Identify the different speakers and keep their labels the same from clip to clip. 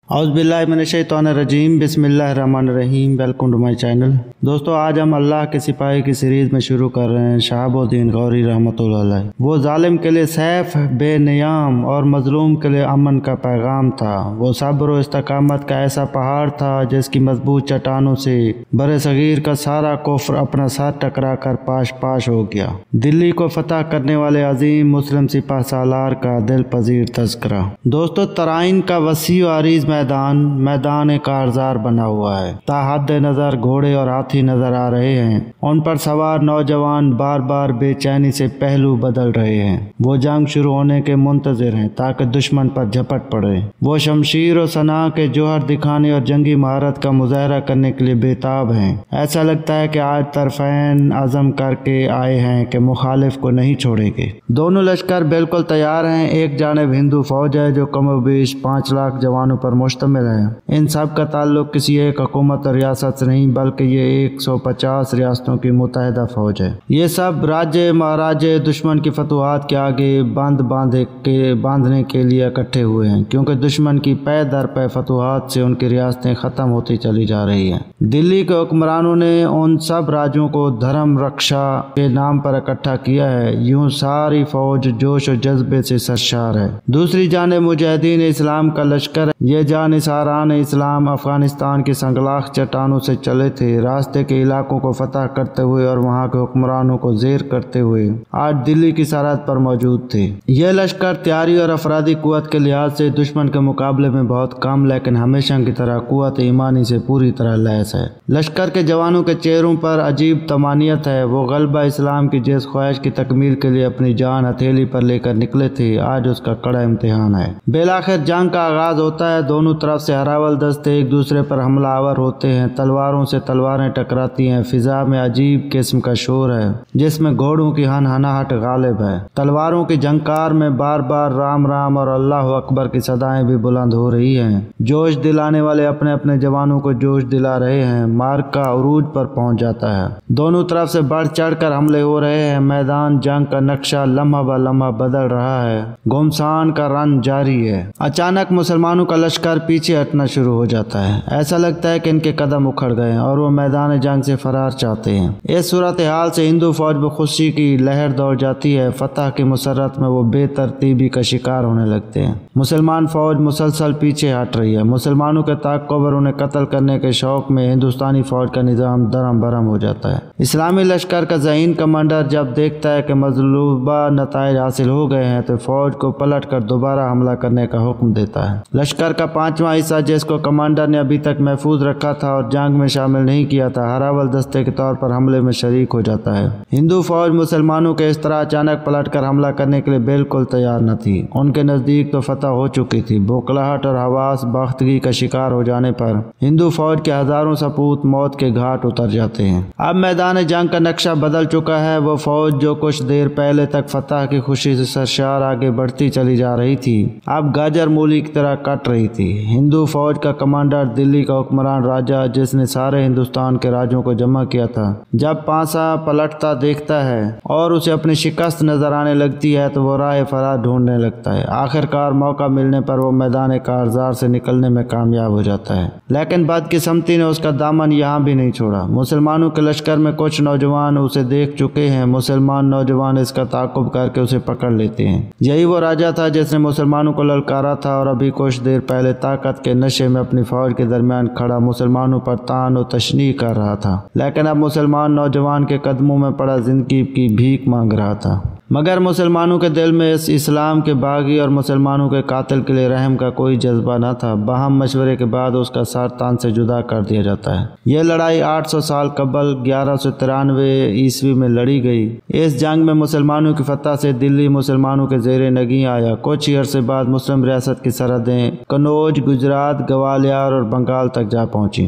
Speaker 1: اعوذ باللہ من الشیطان الرجیم، بسم اللہ الرحمن الرحیم۔ Welcome to my channel. دوستو، آج ہم اللہ کے سپاہی کی سیریز میں شروع کر رہے ہیں شہاب الدین غوری رحمۃ اللہ علیہ۔ وہ ظالم کے لیے سیف بے نیام اور مظلوم کے لیے امن کا پیغام تھا۔ وہ صبر و استقامت کا ایسا پہاڑ تھا جس کی مضبوط چٹانوں سے بر صغیر کا سارا کفر اپنا سر ٹکرا کر پاش پاش ہو گیا۔ دلی کو فتح کرنے والے عظیم مسلم سپاہ سالار کا دل پذیر تذکرہ۔ دوستو، ترائن کا وسیع و عریض میدان کارزار بنا ہوا ہے۔ تا حد نظر گھوڑے اور ہاتھی نظر آ رہے ہیں۔ ان پر سوار نوجوان بار بار بے چینی سے پہلو بدل رہے ہیں۔ وہ جنگ شروع ہونے کے منتظر ہیں تاکہ دشمن پر جھپٹ پڑے۔ وہ شمشیر و سناں کے جوہر دکھانے اور جنگی مہارت کا مظاہرہ کرنے کے لیے بےتاب ہیں۔ ایسا لگتا ہے کہ آج طرفین عزم کر کے آئے ہیں کہ مخالف کو نہیں چھوڑیں گے۔ دونوں لشکر بالکل تیار ہیں۔ ایک جانب ہندو فوج ہے جو کم و بیش 5 لاکھ جوانوں پر مشتمل ہے۔ ان سب کا تعلق کسی ایک حکومت اور ریاست سے نہیں بلکہ یہ 150 ریاستوں کی متحدہ فوج ہے۔ یہ سب راجے مہاراجے دشمن کی فتوحات کے آگے باندھنے کے لیے اکٹھے ہوئے ہیں، کیونکہ دشمن کی پے در پے فتوحات سے ان کی ریاستیں ختم ہوتی چلی جا رہی ہیں۔ دلی کے حکمرانوں نے ان سب راجوں کو دھرم رکشا کے نام پر اکٹھا کیا ہے۔ یوں ساری فوج جوش و جذبے سے سرشار ہے۔ دوسری جانب مجاہدین اسلام کا لشکر ہے۔ یہ جانصاران اسلام افغانستان کی سنگلاخ چٹانوں سے چلے تھے، راستے کے علاقوں کو فتح کرتے ہوئے اور وہاں کے حکمرانوں کو زیر کرتے ہوئے آج دلی کی سرحد پر موجود تھے۔ یہ لشکر تیاری اور افرادی قوت کے لحاظ سے دشمن کے مقابلے میں بہت کم لیکن ہمیشہ کی طرح قوت ایمانی سے پوری طرح لیس ہے۔ لشکر کے جوانوں کے چہروں پر عجیب طمانینت ہے۔ وہ غلبہ اسلام کی جس خواہش کی تکمیل کے لیے اپنی جان ہتھیلی پر لے کر نکلے تھے، آج اس کا کڑا امتحان ہے۔ بالآخر جنگ کا آغاز ہوتا ہے۔ دونوں طرف سے ہراول دستے ایک دوسرے پر حملہ آور ہوتے ہیں۔ تلواروں سے تلواریں ٹکراتی ہیں۔ فضا میں عجیب قسم کا شور ہے جس میں گھوڑوں کی ہنہناہٹ غالب ہے۔ تلواروں کی جھنکار میں بار بار رام رام اور اللہ اکبر کی صدائیں بھی بلند ہو رہی ہیں۔ جوش دلانے والے اپنے اپنے جوانوں کو جوش دلا رہے ہیں۔ معرکہ عروج پر پہنچ جاتا ہے۔ دونوں طرف سے بڑھ چڑھ کر حملے ہو رہے ہیں۔ میدان جنگ کا نقشہ لمحہ بہ لمحہ بدل رہا ہے۔ گھمسان کا رن جاری ہے۔ اچانک مسلمانوں کا لشکر پیچھے ہٹنا شروع ہو جاتا ہے۔ ایسا لگتا ہے کہ ان کے قدم اکھڑ گئے اور وہ میدان جنگ سے فرار چاہتے ہیں۔ اس صورتحال سے ہندو فوج میں خوشی کی لہر دوڑ جاتی ہے۔ فتح کی مسرت میں وہ بے ترتیبی کا شکار ہونے لگتے ہیں۔ مسلمان فوج مسلسل پیچھے ہٹ رہی ہے۔ مسلمانوں کے تعاقب اور انہیں قتل کرنے کے شوق میں ہندوستانی فوج کا نظام درہم برہم ہو جاتا ہے۔ اسلامی لشکر کا ذہین کمانڈر جب دیکھتا ہے کہ مطلوبہ نتائج حاصل ہو گئے ہیں تو فوج کو پلٹ کر دوبارہ حملہ کرنے کا حکم دیتا ہے۔ لشکر کا 5واں حصہ جس کو کمانڈر نے ابھی تک محفوظ رکھا تھا اور جنگ میں شامل نہیں کیا تھا، ہراول دستے کے طور پر حملے میں شریک ہو جاتا ہے۔ ہندو فوج مسلمانوں کے اس طرح اچانک پلٹ کر حملہ کرنے کے لیے بالکل تیار نہ تھی۔ ان کے نزدیک تو فتح ہو چکی تھی۔ بوکھلاہٹ اور حواس باختگی کا شکار ہو جانے پر ہندو فوج کے ہزاروں سپوت موت کے گھاٹ اتر جاتے ہیں۔ اب میدان جنگ کا نقشہ بدل چکا ہے۔ وہ فوج جو کچھ دیر پہلے تک فتح کی خوشی سے سرشار آگے بڑھتی چلی جا رہی تھی، اب گاجر مولی کی طرح کٹ رہی تھی۔ ہندو فوج کا کمانڈر دلی کا حکمران راجہ جس نے سارے ہندوستان کے راجوں کو جمع کیا تھا، جب پانسا پلٹتا دیکھتا ہے اور اسے اپنی شکست نظر آنے لگتی ہے تو وہ راہ فرار ڈھونڈنے لگتا ہے۔ آخرکار موقع ملنے پر وہ میدان کارزار سے نکلنے میں کامیاب ہو جاتا ہے، لیکن بدقسمتی نے اس کا دامن یہاں بھی نہیں چھوڑا۔ مسلمانوں کے لشکر میں کچھ نوجوان اسے دیکھ چکے ہیں۔ مسلمان نوجوان اس کا تعاقب کر کے اسے پکڑ لیتے ہیں۔ یہی وہ راجہ تھا جس نے مسلمانوں کو للکارا تھا اور ابھی کچھ دیر پہلے طاقت کے نشے میں اپنی فوج کے درمیان کھڑا مسلمانوں پر طعن و تشنیع کر رہا تھا، لیکن اب مسلمان نوجوان کے قدموں میں پڑا زندگی کی بھیک مانگ رہا تھا۔ مگر مسلمانوں کے دل میں اس اسلام کے باغی اور مسلمانوں کے قاتل کے لیے رحم کا کوئی جذبہ نہ تھا۔ باہم مشورے کے بعد اس کا سر تان سے جدا کر دیا جاتا ہے۔ یہ لڑائی 800 سال قبل 1193 عیسوی میں لڑی گئی۔ اس جنگ میں مسلمانوں کی فتح سے دلی مسلمانوں کے زیر نگیں آیا۔ کچھ ہی عرصے بعد مسلم ریاست کی سرحدیں قنوج، گجرات، گوالیار اور بنگال تک جا پہنچی۔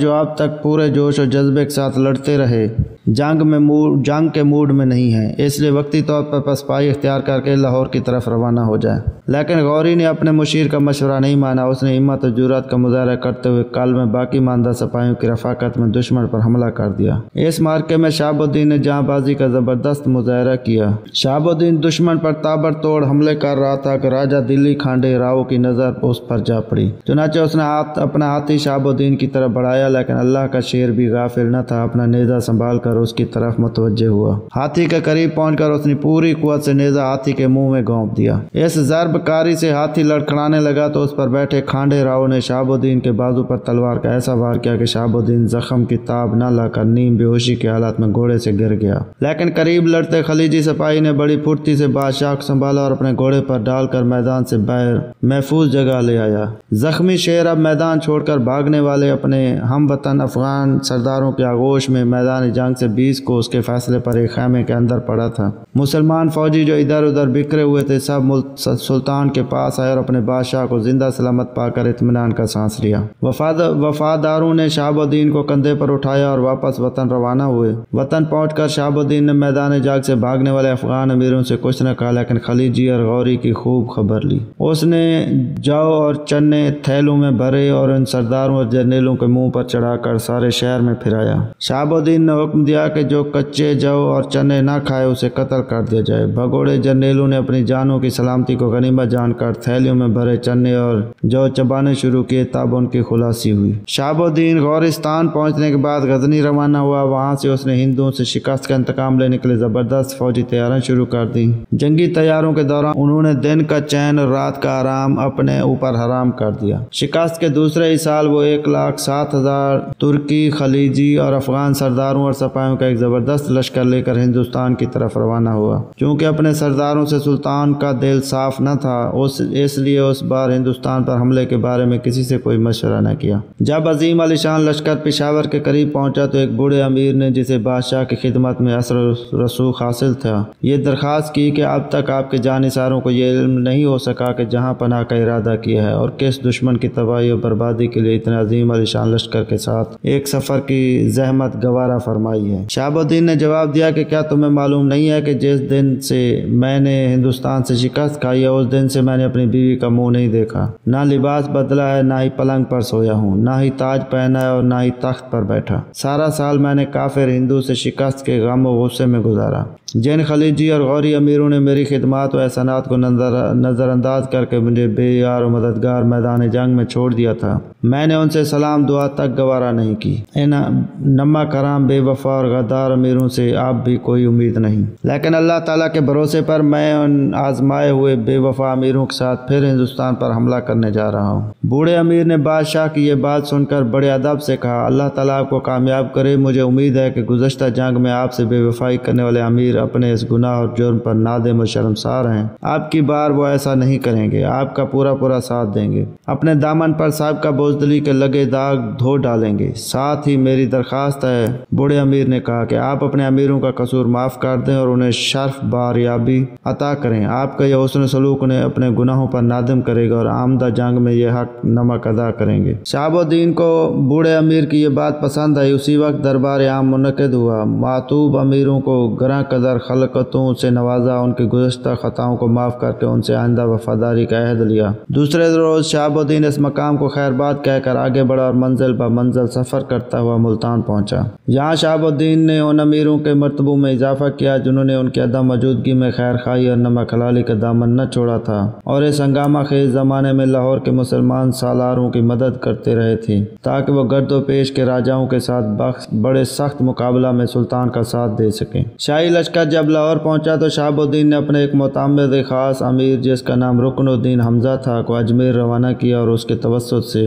Speaker 1: جو اب تک پورے جوش و جذبے کے ساتھ لڑتے رہے جنگ کے موڈ میں نہیں ہیں، اس لیے وقتی طور پر پسپائی اختیار کر کے لاہور کی طرف روانہ ہو جائیں۔ لیکن غوری نے اپنے مشیر کا مشورہ نہیں مانا۔ اس نے ہمت و جرأت کا مظاہرہ کرتے ہوئے کل میں باقی ماندہ سپاہیوں کی رفاقت میں دشمن پر حملہ کر دیا۔ اس مارکے میں شہاب الدین نے جاں بازی کا زبردست مظاہرہ کیا۔ شہاب الدین دشمن پر تابڑ توڑ حملے کر رہا تھا کہ راجہ دلی کھانڈے راؤ کی نظر اس پر جا پڑی۔ چنانچہ اس نے اپنا ہاتھی شہاب الدین کی طرف بڑھایا، لیکن اللہ کا شیر بھی غافل نہ تھا، اپنا نیزہ سنبھال کر اس کی طرف متوجہ ہوا۔ ہاتھی کے قریب پہنچ کر اس نے پوری قوت سے نیزہ ہاتھی کے منہ میں گھونپ دیا۔ اس ضرب کاری سے ہاتھی لڑکھڑانے لگا تو اس پر بیٹھے کھانڈے راؤ نے شہاب الدین کے بازو پر تلوار کا ایسا وار کیا کہ شہاب الدین زخم کی تاب نہ لا کر نیم بے ہوشی کی حالت میں گھوڑے سے گر گیا۔ لیکن قریب لڑتے خلیجی سپاہی نے بڑی پھرتی سے بادشاہ کو سنبھالا اور اپنے گھوڑے پر ڈال کر میدان سے باہر محفوظ جگہ لے آیا۔ زخمی شیر اب میدان چھوڑ کر بھاگنے والے اپنے ہم وطن افغان سرداروں کے آغوش میں میدان جنگ سے 20 کو اس کے فیصلے پر ایک خیمے کے اندر پڑا تھا۔ مسلمان فوجی جو ادھر ادھر بکھرے ہوئے تھے سب سلطان کے پاس آئے اور اپنے بادشاہ کو زندہ سلامت پا کر اطمینان کا سانس لیا۔ وفاداروں نے شہاب الدین کو کندھے پر اٹھایا اور واپس وطن روانہ ہوئے۔ وطن پہنچ کر شہاب الدین نے میدان جنگ سے بھاگنے والے افغان امیروں سے کچھ نہ کہا، لیکن خلیجی اور غوری کی خوب خبر لی۔ اس نے جو اور چنے تھیلوں میں بھرے اور ان سرداروں اور جرنیلوں کے منہ پر چڑھا کر سارے شہر میں پھرایا۔ شہاب الدین نے حکم دیا کہ جو کچے جو اور چنے نہ کھائے اسے قتل کر دیا جائے۔ بھگوڑے جرنیلوں نے اپنی جانوں کی سلامتی کو غنیمت جان کر تھیلیوں میں بھرے چنے اور جو چبانے شروع کیے، تب ان کی خلاصی ہوئی۔ شہاب الدین غورستان پہنچنے کے بعد غزنی روانہ ہوا۔ وہاں سے اس نے ہندوؤں سے شکست کا انتقام لینے کے لیے زبردست فوجی تیاریاں شروع کر دیں۔ جنگی تیاروں کے دوران انہوں نے دن کا چین اور رات کا آرام اپنے اوپر حرام کر دیا۔ شکست کے دوسرے ہی سال وہ 1,07,000 ترکی، خلیجی اور افغان سرداروں اور سپاہیوں کا ایک زبردست لشکر لے کر ہندوستان کی طرف روانہ ہوا۔ چونکہ اپنے سرداروں سے سلطان کا دل صاف نہ تھا، اس لیے اس بار ہندوستان پر حملے کے بارے میں کسی سے کوئی مشورہ نہ کیا۔ جب عظیم الشان لشکر پشاور کے قریب پہنچا تو ایک بوڑھے امیر نے، جسے بادشاہ کی خدمت میں اثر و رسوخ حاصل تھا، یہ درخواست کی کہ اب تک آپ کے جانثاروں کو یہ علم نہیں ہو سکا کہ جہاں پناہ کا ارادہ کیا ہے اور کس دشمن کی تباہی اور بربادی کے لیے اتنے عظیم الشان لشکر کے ساتھ ایک سفر کی زحمت گوارا فرمائی ہے۔ شہاب الدین نے جواب دیا کہ کیا تمہیں معلوم نہیں ہے کہ جس دن سے میں نے ہندوستان سے شکست کھائی ہے اس دن سے میں نے اپنی بیوی کا منہ نہیں دیکھا، نہ لباس بدلا ہے، نہ ہی پلنگ پر سویا ہوں، نہ ہی تاج پہنا ہے اور نہ ہی تخت پر بیٹھا۔ سارا سال میں نے کافر ہندو سے شکست کے غم و غصے میں گزارا۔ جن خلیجی اور غوری امیروں نے میری خدمات و احسانات کو نظر انداز کر کے مجھے بے یار و مددگار میدان جنگ میں چھوڑ دیا تھا، میں نے ان سے سلام دعا تک گوارا نہیں کی۔ ان نمک حرام بے وفا اور غدار امیروں سے اب بھی کوئی امید نہیں، لیکن اللہ تعالیٰ کے بھروسے پر میں ان آزمائے ہوئے بے وفا امیروں کے ساتھ پھر ہندوستان پر حملہ کرنے جا رہا ہوں۔ بوڑھے امیر نے بادشاہ کی یہ بات سن کر بڑے ادب سے کہا، اللہ تعالیٰ آپ کو کامیاب کرے۔ مجھے امید ہے کہ گزشتہ جنگ میں آپ سے بے وفائی کرنے والے امیر اپنے اس گناہ اور جرم پر نادم و شرمسار ہیں۔ آپ کی بار وہ ایسا نہیں کریں گے، آپ کا پورا ساتھ دیں گے، اپنے دامن پر صاحب کا بزدلی کے لگے داغ دھو ڈالیں گے۔ ساتھ ہی میری درخواست ہے، بوڑھے امیر نے کہا، کہ آپ اپنے امیروں کا قصور معاف کر دیں اور انہیں شرف باریابی عطا کریں۔ آپ کا یہ حسن سلوک انہیں اپنے گناہوں پر نادم کرے گا اور آمدہ جنگ میں یہ حق نمک ادا کریں گے۔ شہاب الدین کو بوڑھے امیر کی یہ بات پسند آئی۔ اسی وقت دربار عام منعقد ہوا۔ معتوب امیروں کو گراں قدر خلقتوں سے نوازا، ان کی گزشتہ خطاؤں کو معاف کر کے ان سے آئندہ وفاداری کا عہد لیا۔ دوسرے روز شہاب الدین اس مقام کو خیر بات کہہ کر آگے بڑھا اور منزل بہ منزل سفر کرتا ہوا ملتان پہنچا۔ یہاں شہاب الدین نے ان امیروں کے مرتبوں میں اضافہ کیا جنہوں نے ان کی عدم موجودگی میں خیر خواہی اور نمک حلالی کا دامن نہ چھوڑا تھا اور اس ہنگامہ خیز زمانے میں لاہور کے مسلمان سالاروں کی مدد کرتے رہے تھے تاکہ وہ گرد و پیش کے راجاؤں کے ساتھ بڑے سخت مقابلہ میں سلطان کا ساتھ دے سکیں۔ شاہی لشکر جب لاہور پہنچا تو شہاب الدین نے اپنے ایک معتمد خاص امیر جس کا نام رکن الدین حمزہ تھا کو اجمیر روانہ کیا اور اس کے توسط سے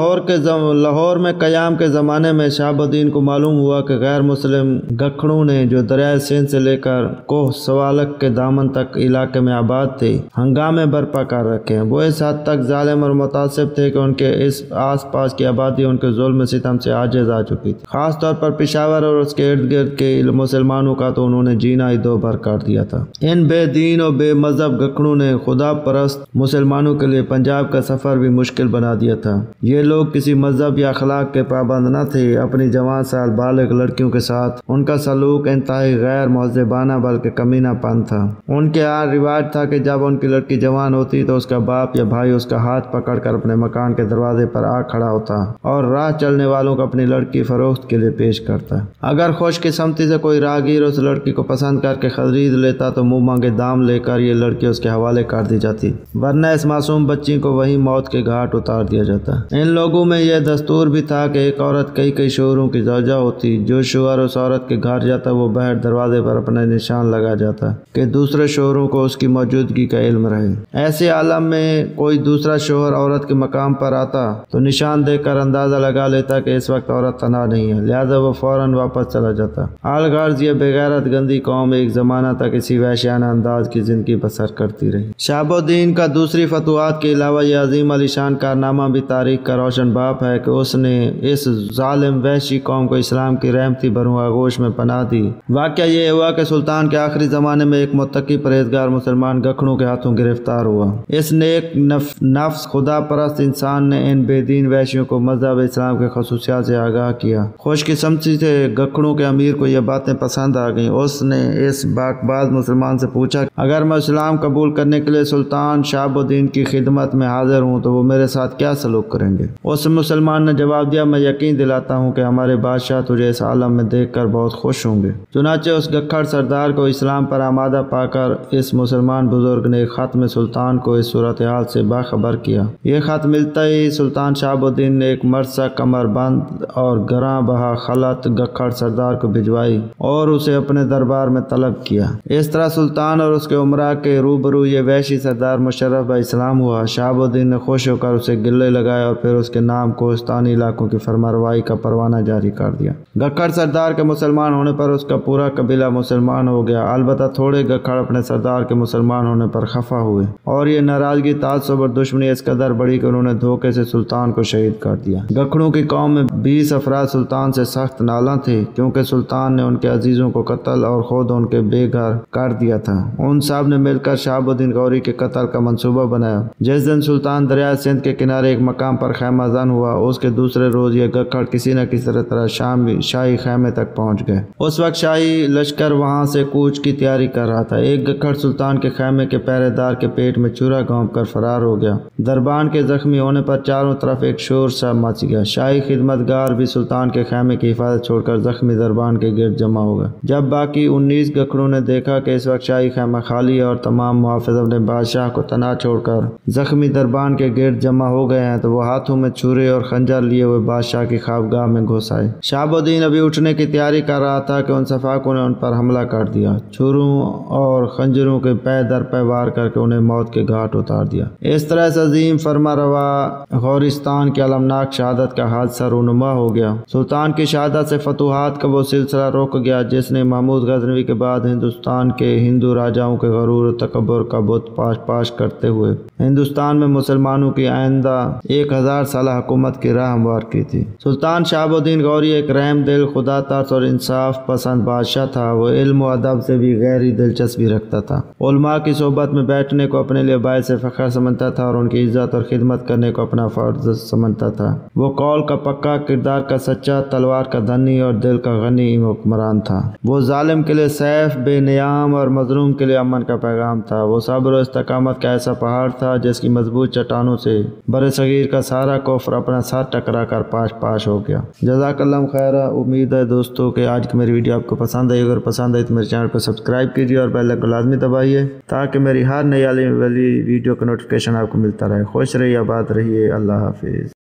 Speaker 1: لاہور میں قیام کے زمانے میں شہاب الدین کو معلوم ہوا کہ غیر مسلم گکھڑوں نے جو دریائے سندھ سے لے کر کوہ سوالک کے دامن تک علاقے میں آباد تھے ہنگامے برپا کر رکھے ہیں۔ وہ اس حد تک ظالم اور متعصب تھے کہ ان کے اس آس پاس کی آبادی ان کے ظلم ستم سے عاجز آ چکی تھی۔ خاص طور پر پشاور اور اس کے ارد گرد کے مسلمانوں کا تو انہوں نے جینا ہی دو بھر کر دیا تھا۔ ان بے دین اور بے مذہب گکھڑوں نے خدا پرست مسلمانوں کے لیے پنجاب کا سفر بھی مشکل بنا دیا تھا۔ یہ لوگ کسی مذہب یا اخلاق کے پابند نہ تھے۔ اپنی جوان سال بالغ لڑکیوں کے ساتھ ان کا سلوک انتہائی غیر مہذبانہ بلکہ کمینہ پن تھا۔ ان کے یہاں رواج تھا کہ جب ان کی لڑکی جوان ہوتی تو اس کا باپ یا بھائی اس کا ہاتھ پکڑ کر اپنے مکان کے دروازے پر آ کھڑا ہوتا اور راہ چلنے والوں کو اپنی لڑکی فروخت کے لیے پیش کرتا۔ اگر خوش قسمتی سے کوئی راہگیر اس لڑکی کو پسند کر کے خرید لیتا تو منہ مانگے دام لے کر یہ لڑکی اس کے حوالے کر دی جاتی، ورنہ اس معصوم بچی کو وہی موت کے گھاٹ اتار دیا جاتا۔ ان لوگوں میں یہ دستور بھی تھا کہ ایک عورت کئی شوہروں کی زوجہ ہوتی۔ جو شوہر اس عورت کے گھر جاتا وہ باہر دروازے پر اپنا نشان لگا جاتا کہ دوسرے شوہروں کو اس کی موجودگی کا علم رہے۔ ایسے عالم میں کوئی دوسرا شوہر عورت کے مقام پر آتا تو نشان دے کر اندازہ لگا لیتا کہ اس وقت عورت تنہا نہیں ہے، لہذا وہ فوراً واپس چلا جاتا۔ الغرض یہ بغیرت گندی قوم ایک زمانہ تک اسی وحشیانہ انداز کی زندگی بسر کرتی رہی۔ شہاب الدین کا دوسری فتوحات کے علاوہ یہ عظیم الشان کارنامہ بھی تاریخ کا روشن باب ہے کہ اس نے اس ظالم وحشی قوم کو اسلام کی رحمتی بھروں آغوش میں پناہ دی۔ واقعہ یہ ہوا کہ سلطان کے آخری زمانے میں ایک متقی پرہیزگار مسلمان گکھڑوں کے ہاتھوں گرفتار ہوا۔ اس نیک نفس خدا پرست انسان نے ان بے دین وحشیوں کو مذہب اسلام کے خصوصیات سے آگاہ کیا۔ خوش قسمتی سے گکھڑوں کے امیر کو یہ باتیں پسند آ گئیں۔ اس نے اس باکباز مسلمان سے پوچھا اگر میں اسلام قبول کرنے کے لیے سلطان شہاب الدین کی خدمت میں حاضر ہوں تو وہ میرے ساتھ کیا سلوک کریں گے؟ اس مسلمان نے جواب دیا میں یقین دلاتا ہوں کہ ہمارے بادشاہ تجھے اس عالم میں دیکھ کر بہت خوش ہوں گے۔ چنانچہ اس گکھڑ سردار کو اسلام پر آمادہ پا کر اس مسلمان بزرگ نے ایک خط میں سلطان کو اس صورتحال سے باخبر کیا۔ یہ خط ملتا ہی سلطان شہاب الدین نے ایک مرثا کمر بند اور گراں بہا خلعت گکھڑ سردار کو بھجوائی اور اسے اپنے دربار میں طلب کیا۔ اس طرح سلطان اور اس کے عمرا کے روبرو یہ وحشی سردار مشرف با اسلام ہوا۔ شہاب الدین نے خوش ہو کر اسے گلے لگائے اور پھر اس کے نام کوہستانی علاقوں کی فرمانروائی کا پروانہ جاری کر دیا۔ گکھڑ سردار کے مسلمان ہونے پر اس کا پورا قبیلہ مسلمان ہو گیا، البتہ تھوڑے گکھڑ اپنے سردار کے مسلمان ہونے پر خفا ہوئے اور یہ ناراضگی تعصب اور دشمنی اس قدر بڑی کہ انہوں نے دھوکے سے سلطان کو شہید کر دیا۔ گکھڑوں کی قوم میں 20 افراد سلطان سے سخت نالاں تھے کیونکہ سلطان نے ان کے عزیزوں کو قتل اور خود ان کے بے گھر کر دیا تھا۔ ان سب نے مل کر شہاب الدین غوری کے قتل کا منصوبہ بنایا۔ جس دن سلطان دریائے سندھ کے کنارے ایک مقام پر خیمہ زن ہوا، اس کے دوسرے روز یہ گکھڑ کسی نہ کسی طرح شاہی خیمے تک پہنچ گئے۔ اس وقت شاہی لشکر وہاں سے کوچ کی تیاری کر رہا تھا۔ ایک گکھڑ سلطان کے خیمے کے پہرے دار کے پیٹ میں چورا گھونپ کر فرار ہو گیا۔ دربان کے زخمی ہونے پر چاروں طرف ایک شور سا مچ گیا۔ شاہی خدمتگار بھی سلطان کے خیمے کی حفاظت چھوڑ کر زخمی دربان کے گرد جمع ہو گئے۔ جب باقی 19 گکھڑوں نے دیکھا کہ اس وقت شاہی خیمہ خالی ہے اور تمام محافظ اپنے بادشاہ کو تنہا چھوڑ کر زخمی دربان کے گرد جمع ہو گئے ہیں تو وہ ہاتھوں میں چھرے اور خنجر لیے ہوئے بادشاہ کی خوابگاہ میں گھس آئے۔ شہاب الدین ابھی اٹھنے کی تیاری کر رہا تھا کہ ان سفاکوں نے ان پر حملہ کر دیا، چھروں اور خنجروں کے پے در پے وار کر کے انہیں موت کے گھاٹ اتار دیا۔ اس طرح اس عظیم فرما روا غورستان کی المناک شہادت کا حادثہ رونما ہو گیا۔ سلطان کی شہادت سے فتوحات کا وہ سلسلہ رک گیا جس نے محمود غزنوی کے بعد ہندوستان کے ہندو راجاؤں کے غرور و تکبر کا بت پاش کرتے ہوئے ہندوستان میں مسلمانوں کی آئندہ 1000 سالہ حکومت کی راہ ہموار کی تھی۔ سلطان شہاب الدین غوری ایک رحم دل، خدا ترس اور انصاف پسند بادشاہ تھا۔ وہ علم و ادب سے بھی گہری دلچسپی رکھتا تھا، علماء کی صحبت میں بیٹھنے کو اپنے لیے باعث فخر سمجھتا تھا اور ان کی عزت اور خدمت کرنے کو اپنا فرض سمجھتا تھا۔ وہ قول کا پکا، کردار کا سچا، تلوار کا دھنی اور دل کا غنی حکمران تھا۔ وہ ظالم کے لیے سیف، بے نیام اور مظلوم کے لیے امن کا پیغام تھا۔ وہ صبر و استقامت کا ایسا پہاڑ تھا جس کی مضبوط چٹانوں سے برصغیر کا سارا کفر اپنا سر ٹکرا کر پاش ہو گیا۔ جزاک اللہ خیرہ۔ امید ہے دوستوں کہ آج کی میری ویڈیو آپ کو پسند آئی۔ اگر پسند آئی تو میرے چینل کو سبسکرائب کیجیے اور بیل آئکن کو لازمی دبائیے تاکہ میری ہر نئی والی ویڈیو کا نوٹیفیکیشن آپ کو ملتا رہے۔ خوش رہیے، آباد رہیے، اللہ حافظ۔